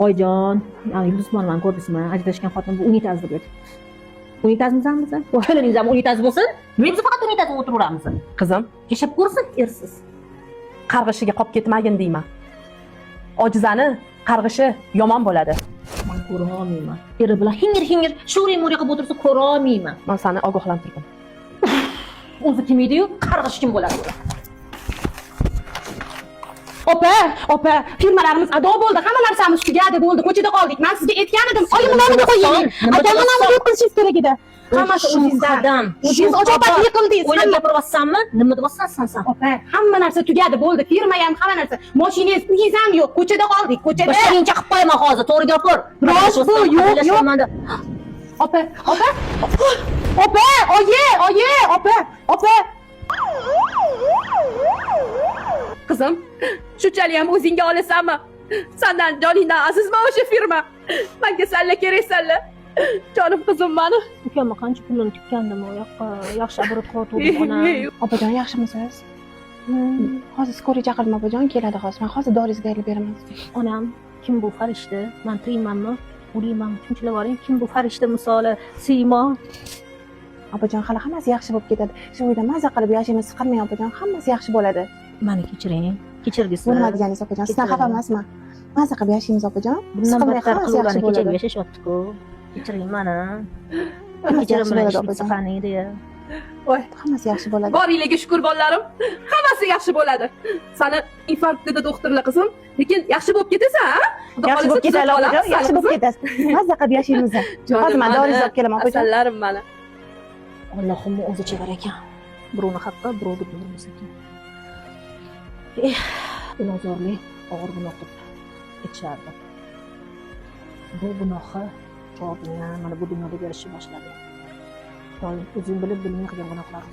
Oyijon, Yulduz Usmonovani ko'rdingizmi? Ajrashgan xotin bu unitaz deb o'tdi. Unitazmizmi biz? O'shalarning ham unitaz bo'lsin. Biz faqat unitazda o'tiraveramiz. Qizim, Yashab ko'rsin ersiz. qarg'ishiga qolib ketmagin deyman. Ojizani qarg'ishi yomon bo'ladi. Men ko'ra olmayman. Eri bilan hingir shuri-muri qilib o'tirsa ko'ra olmayman. Men seni ogohlantirdim. O'zi kim edi-yu, qarg'ish kim bo'ladi? Opa, firmalarimiz ado bo'ldi, hamma narsamiz tugadi bo'ldi, ko'chada qoldik. Men sizga aytgan edim, oyim ularni qo'ying. Akamni nima qilishingiz kerak edi? Hammasi o'zingizdan. O'zingiz ojobatli qildingiz. O'ylab gapiryapsanmi? Nima deyapsan sen? Opa, hamma narsa tugadi bo'ldi, firma ham, hamma narsa. Mashinangiz, uyingiz ham yo'q, ko'chada qoldik, ko'chada. Boshqaringcha qilib qo'yaman hozir, to'g'ri gapir. Rost bu, yo'q. Opa, opa. Qizim, shunchalik ham o'zingga olasanmi? Sendan joningdan azizmi o'sha firma? Menga salla keraksanla. Jonim qizim meni. Ukamni qancha pulini tikkandim u yoqqa, yaxshi obrat qilib onam. Opajon, yaxshimisiz? Hozir skoriy chaqirdim opajon, keladi hozir. Men hozir doringizni tayyorlab beraman. Onam, kim bu farishta? Men tiriymanmi? O'laymanmi? Shunchalar boring. Kim bu farishta misoli? Siymo. Opajon, hali hammasi yaxshi bo'lib ketadi. Shu uyda maza qilib yashaymiz, siqilmang opajon, hammasi yaxshi bo'ladi. Meni kechiring. Kechirgisi. Nima deganingiz opajon? Sizdan xafa emasman. Maza qilib yashaymiz opajon. Bundan Siqilmay battar hammasi yaxshi qiluvlarni kechirib bo'ladi. yashashyapti-ku. Kechiring meni. Hammasi Kechirim yaxshi bilan bo'ladi ish opajon. bitsa qani edi-ya. Voy, Hammasi yaxshi bo'ladi. boringlarga shukur bolalarim. Hammasi yaxshi bo'ladi. Seni infarkt dedi doktorlar qizim. Lekin yaxshi bo'lib ketasan, ha? Yaxshi bo'lib ketadi opajon, yaxshi bo'lib ketasiz. Maza qilib yashaymiz. Hozir men doringizni olib kelaman opajon. Asallarim meni. Allohimni o'zi chevar ekan. Birovni haqqi birovga bermas ekan. Ilozorli og'ir gunoh deb aytishardi. Bu gunohni Robbingdan mana bu dunyoda berishni boshladi. Doim o'zing bilib bilmay qilgan gunohlar.